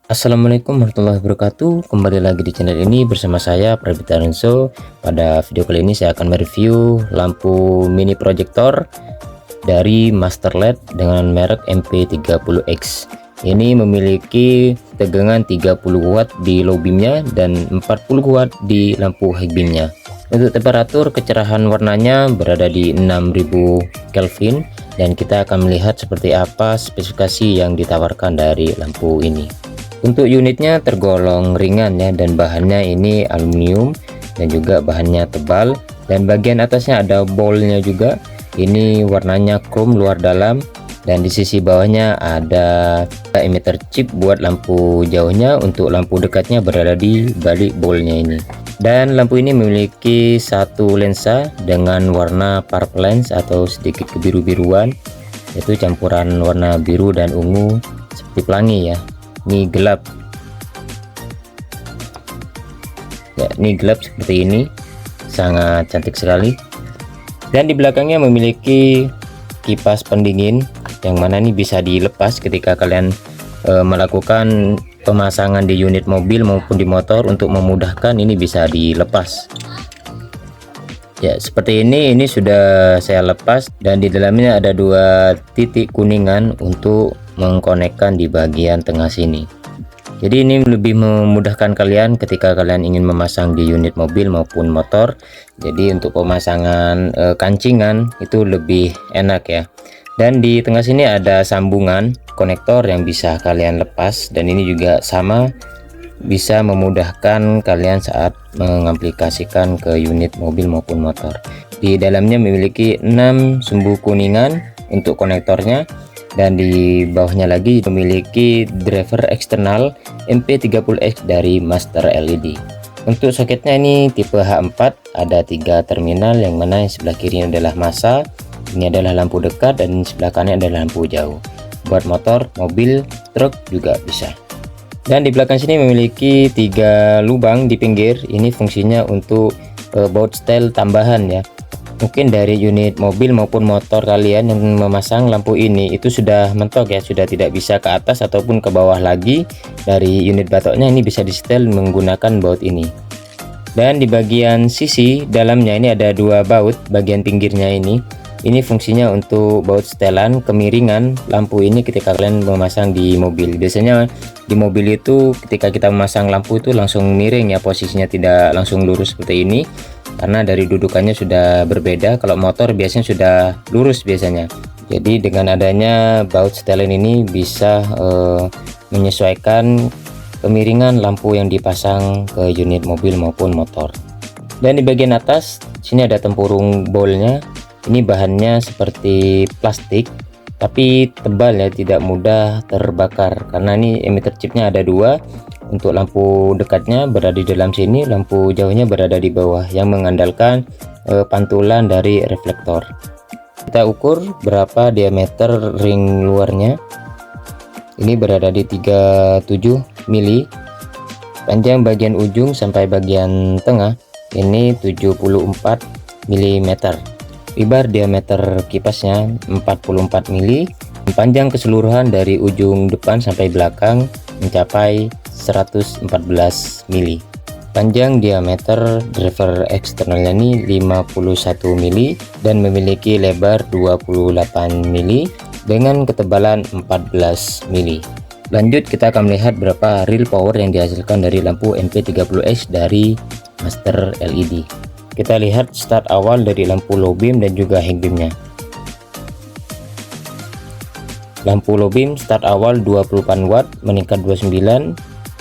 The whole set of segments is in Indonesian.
Assalamualaikum warahmatullahi wabarakatuh. Kembali lagi di channel ini bersama saya Prabita Renzo. Pada video kali ini saya akan mereview lampu mini proyektor dari Master LED dengan merek MP30X. Ini memiliki tegangan 30 watt di low beamnya dan 40 watt di lampu high beamnya. Untuk temperatur kecerahan warnanya berada di 6000 Kelvin, dan kita akan melihat seperti apa spesifikasi yang ditawarkan dari lampu ini. Untuk unitnya tergolong ringan ya, dan bahannya ini aluminium dan juga bahannya tebal, dan bagian atasnya ada bolnya juga. Ini warnanya chrome luar dalam, dan di sisi bawahnya ada emitter chip buat lampu jauhnya. Untuk lampu dekatnya berada di balik bolnya ini. Dan lampu ini memiliki satu lensa dengan warna purple lens atau sedikit kebiru-biruan, yaitu campuran warna biru dan ungu seperti pelangi ya. Ini gelap ya, ini gelap seperti ini, sangat cantik sekali. Dan di belakangnya memiliki kipas pendingin yang mana ini bisa dilepas ketika kalian melakukan pemasangan di unit mobil maupun di motor. Untuk memudahkan ini bisa dilepas ya, seperti ini sudah saya lepas, dan di dalamnya ada dua titik kuningan untuk mengkonekkan di bagian tengah sini. Jadi ini lebih memudahkan kalian ketika kalian ingin memasang di unit mobil maupun motor. Jadi untuk pemasangan kancingan itu lebih enak ya. Dan di tengah sini ada sambungan konektor yang bisa kalian lepas, dan ini juga sama bisa memudahkan kalian saat mengaplikasikan ke unit mobil maupun motor. Di dalamnya memiliki 6 sumbu kuningan untuk konektornya, dan di bawahnya lagi memiliki driver eksternal MP30X dari Master LED. Untuk soketnya ini tipe H4, ada 3 terminal, yang mana yang sebelah kiri adalah massa, ini adalah lampu dekat, dan sebelah kanan adalah lampu jauh. Buat motor, mobil, truk juga bisa. Dan di belakang sini memiliki 3 lubang di pinggir. Ini fungsinya untuk baut setel tambahan ya. Mungkin dari unit mobil maupun motor kalian yang memasang lampu ini itu sudah mentok ya, sudah tidak bisa ke atas ataupun ke bawah lagi. Dari unit batoknya ini bisa disetel menggunakan baut ini. Dan di bagian sisi dalamnya ini ada 2 baut bagian pinggirnya ini. Ini fungsinya untuk baut setelan kemiringan lampu ini ketika kalian memasang di mobil. Biasanya di mobil itu ketika kita memasang lampu itu langsung miring ya, posisinya tidak langsung lurus seperti ini, karena dari dudukannya sudah berbeda. Kalau motor biasanya sudah lurus biasanya. Jadi dengan adanya baut setelan ini bisa menyesuaikan kemiringan lampu yang dipasang ke unit mobil maupun motor. Dan di bagian atas sini ada tempurung bolnya. Ini bahannya seperti plastik tapi tebal ya, tidak mudah terbakar, karena ini emitter chipnya ada 2. Untuk lampu dekatnya berada di dalam sini, lampu jauhnya berada di bawah, yang mengandalkan pantulan dari reflektor. Kita ukur berapa diameter ring luarnya. Ini berada di 37 mili. Panjang bagian ujung sampai bagian tengah ini 74 mm. Lebar diameter kipasnya 44 mili. Panjang keseluruhan dari ujung depan sampai belakang mencapai 114 mili. Panjang diameter driver eksternalnya ini 51 mili dan memiliki lebar 28 mili dengan ketebalan 14 mili. Lanjut kita akan melihat berapa real power yang dihasilkan dari lampu MP30X dari Master LED. Kita lihat start awal dari lampu low beam dan juga high beamnya. Lampu low beam start awal 28 watt meningkat 29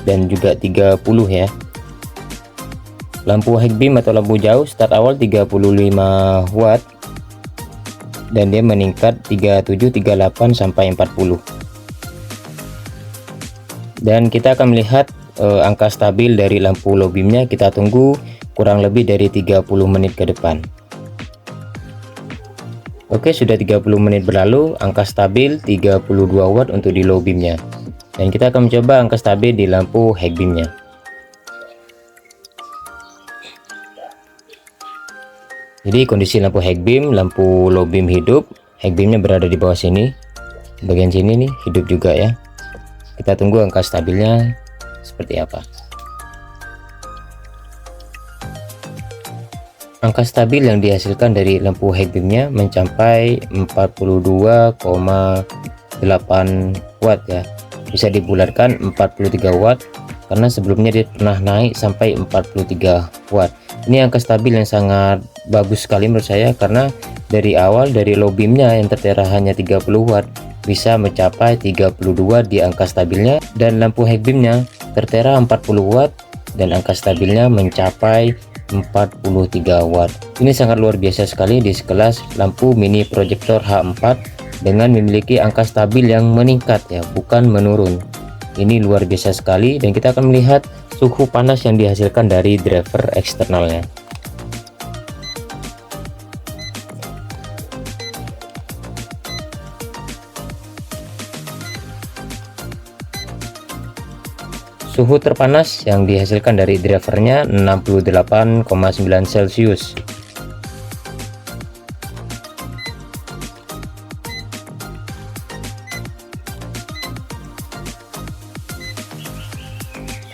dan juga 30 ya. Lampu high beam atau lampu jauh start awal 35 watt dan dia meningkat 37, 38 sampai 40. Dan kita akan melihat angka stabil dari lampu low beamnya. Kita tunggu kurang lebih dari 30 menit ke depan. Oke, sudah 30 menit berlalu, angka stabil 32 watt untuk di low beamnya. Dan kita akan mencoba angka stabil di lampu high beamnya. Jadi kondisi lampu high beam, lampu low beam hidup, high beamnya berada di bawah sini. Bagian sini nih hidup juga ya. Kita tunggu angka stabilnya seperti apa. Angka stabil yang dihasilkan dari lampu high beamnya mencapai 42,8 watt ya. Bisa dibulatkan 43 watt karena sebelumnya dia pernah naik sampai 43 watt. Ini angka stabil yang sangat bagus sekali menurut saya, karena dari awal dari low beamnya yang tertera hanya 30 watt bisa mencapai 32 di angka stabilnya, dan lampu high beamnya tertera 40 watt dan angka stabilnya mencapai 43 watt. Ini sangat luar biasa sekali di sekelas lampu mini proyektor H4 dengan memiliki angka stabil yang meningkat ya, bukan menurun. Ini luar biasa sekali, dan kita akan melihat suhu panas yang dihasilkan dari driver eksternalnya. Suhu terpanas yang dihasilkan dari drivernya 68,9 Celcius.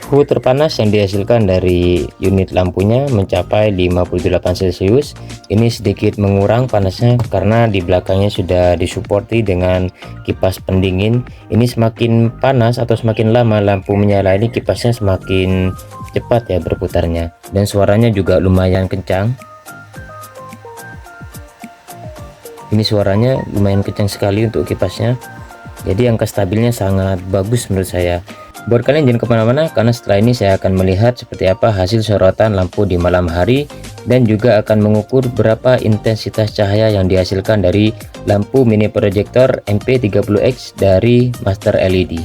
Suhu terpanas yang dihasilkan dari unit lampunya mencapai 58 Celcius. Ini sedikit mengurang panasnya karena di belakangnya sudah disuporti dengan kipas pendingin. Ini semakin panas atau semakin lama lampu menyala, ini kipasnya semakin cepat ya berputarnya, dan suaranya juga lumayan kencang. Ini suaranya lumayan kencang sekali untuk kipasnya, jadi angka stabilnya sangat bagus menurut saya. Buat kalian jangan kemana-mana, karena setelah ini saya akan melihat seperti apa hasil sorotan lampu di malam hari, dan juga akan mengukur berapa intensitas cahaya yang dihasilkan dari lampu mini proyektor MP30X dari Master LED.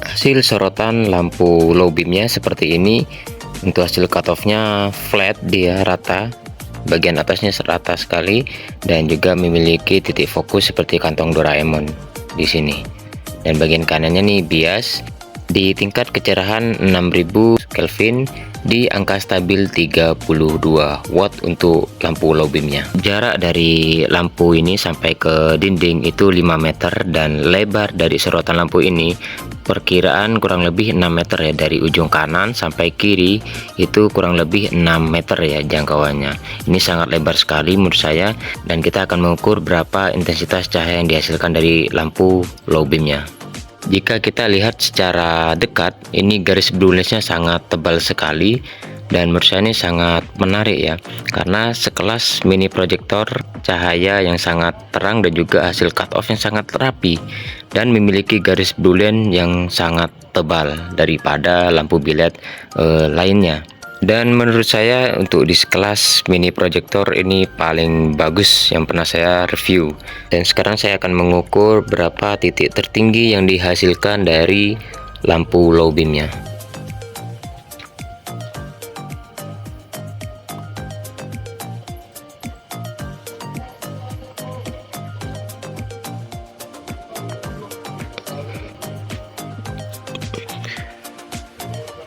Hasil sorotan lampu low beamnya seperti ini. Untuk hasil cutoff-nya flat, dia rata, bagian atasnya rata sekali, dan juga memiliki titik fokus seperti kantong Doraemon di sini. Dan bagian kanannya nih bias di tingkat kecerahan 6000 Kelvin di angka stabil 32 watt untuk lampu low beamnya. Jarak dari lampu ini sampai ke dinding itu 5 meter, dan lebar dari sorotan lampu ini perkiraan kurang lebih 6 meter ya, dari ujung kanan sampai kiri itu kurang lebih 6 meter ya jangkauannya. Ini sangat lebar sekali menurut saya, dan kita akan mengukur berapa intensitas cahaya yang dihasilkan dari lampu low beamnya. Jika kita lihat secara dekat, ini garis blue lensnya sangat tebal sekali, dan menurut saya ini sangat menarik ya, karena sekelas mini proyektor cahaya yang sangat terang dan juga hasil cut off yang sangat rapi, dan memiliki garis blue lens yang sangat tebal daripada lampu biled lainnya. Dan menurut saya untuk di sekelas mini proyektor ini paling bagus yang pernah saya review. Dan sekarang saya akan mengukur berapa titik tertinggi yang dihasilkan dari lampu low beamnya.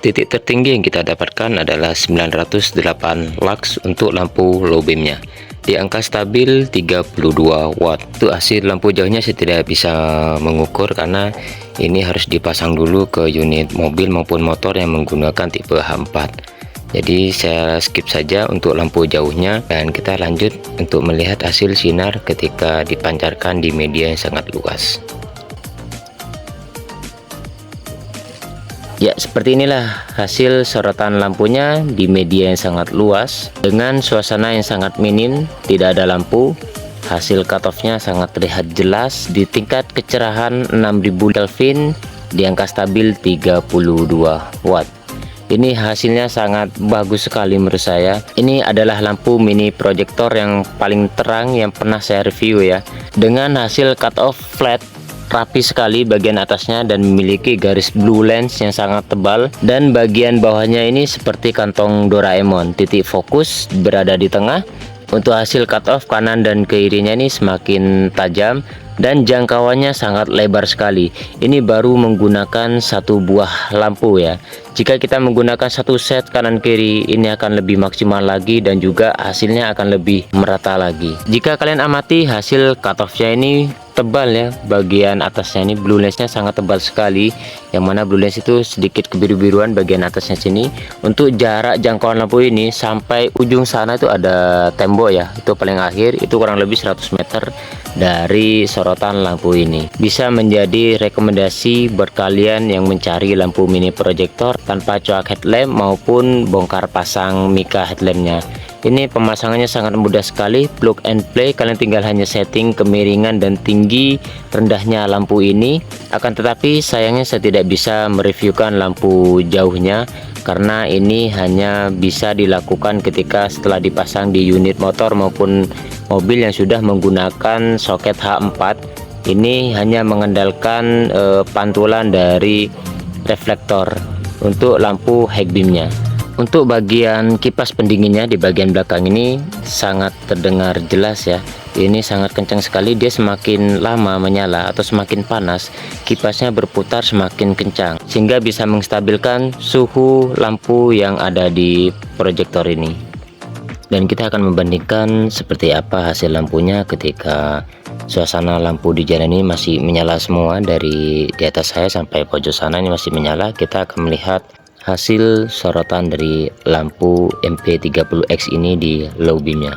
Titik tertinggi yang kita dapatkan adalah 908 lux untuk lampu low beamnya di angka stabil 32 watt. Untuk hasil lampu jauhnya saya tidak bisa mengukur karena ini harus dipasang dulu ke unit mobil maupun motor yang menggunakan tipe H4. Jadi saya skip saja untuk lampu jauhnya, dan kita lanjut untuk melihat hasil sinar ketika dipancarkan di media yang sangat luas. Ya, seperti inilah hasil sorotan lampunya di media yang sangat luas dengan suasana yang sangat minim, tidak ada lampu. Hasil cutoff-nya sangat terlihat jelas di tingkat kecerahan 6000 Kelvin di angka stabil 32 watt. Ini hasilnya sangat bagus sekali menurut saya. Ini adalah lampu mini proyektor yang paling terang yang pernah saya review ya, dengan hasil cutoff flat, rapi sekali bagian atasnya, dan memiliki garis blue lens yang sangat tebal, dan bagian bawahnya ini seperti kantong Doraemon. Titik fokus berada di tengah. Untuk hasil cut off kanan dan kirinya ini semakin tajam, dan jangkauannya sangat lebar sekali. Ini baru menggunakan satu buah lampu ya. Jika kita menggunakan satu set kanan kiri, ini akan lebih maksimal lagi, dan juga hasilnya akan lebih merata lagi. Jika kalian amati hasil cut off-nya ini tebal ya, bagian atasnya ini blue lensnya sangat tebal sekali, yang mana blue lens itu sedikit kebiru-biruan bagian atasnya sini. Untuk jarak jangkauan lampu ini sampai ujung sana itu ada tembok ya, itu paling akhir itu kurang lebih 100 meter dari sorotan lampu ini. Bisa menjadi rekomendasi buat kalian yang mencari lampu mini proyektor tanpa coak headlamp maupun bongkar pasang mica headlampnya. Ini pemasangannya sangat mudah sekali, plug and play. Kalian tinggal hanya setting kemiringan dan tinggi rendahnya lampu ini. Akan tetapi sayangnya saya tidak bisa mereviewkan lampu jauhnya, karena ini hanya bisa dilakukan ketika setelah dipasang di unit motor maupun mobil yang sudah menggunakan soket H4. Ini hanya mengandalkan pantulan dari reflektor untuk lampu high beamnya. Untuk bagian kipas pendinginnya di bagian belakang ini sangat terdengar jelas ya. Ini sangat kencang sekali, dia semakin lama menyala atau semakin panas, kipasnya berputar semakin kencang sehingga bisa menstabilkan suhu lampu yang ada di proyektor ini. Dan kita akan membandingkan seperti apa hasil lampunya ketika suasana lampu di jalan ini masih menyala semua. Dari di atas saya sampai pojok sana ini masih menyala. Kita akan melihat hasil sorotan dari lampu MP30X ini di low beamnya.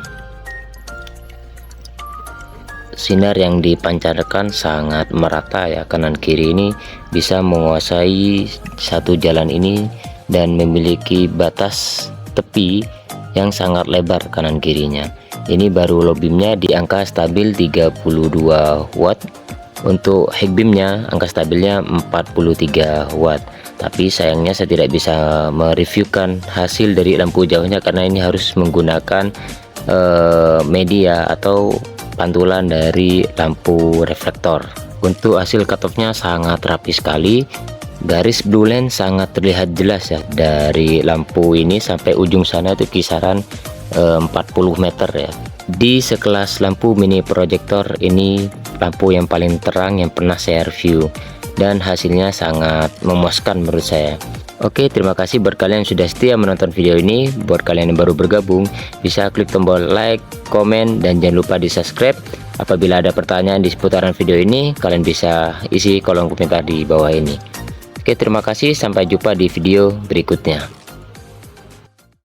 Sinar yang dipancarkan sangat merata ya, kanan kiri ini bisa menguasai satu jalan ini dan memiliki batas tepi yang sangat lebar kanan kirinya. Ini baru low beamnya di angka stabil 32 watt. Untuk high beamnya angka stabilnya 43 watt. Tapi sayangnya saya tidak bisa mereviewkan hasil dari lampu jauhnya karena ini harus menggunakan media atau pantulan dari lampu reflektor. Untuk hasil cut-off-nya sangat rapi sekali. Garis blue lens sangat terlihat jelas ya, dari lampu ini sampai ujung sana itu kisaran 40 meter ya. Di sekelas lampu mini proyektor ini lampu yang paling terang yang pernah saya review, dan hasilnya sangat memuaskan menurut saya. Oke, terima kasih buat kalian yang sudah setia menonton video ini. Buat kalian yang baru bergabung, bisa klik tombol like, komen, dan jangan lupa di subscribe. Apabila ada pertanyaan di seputaran video ini, kalian bisa isi kolom komentar di bawah ini. Oke, terima kasih, sampai jumpa di video berikutnya.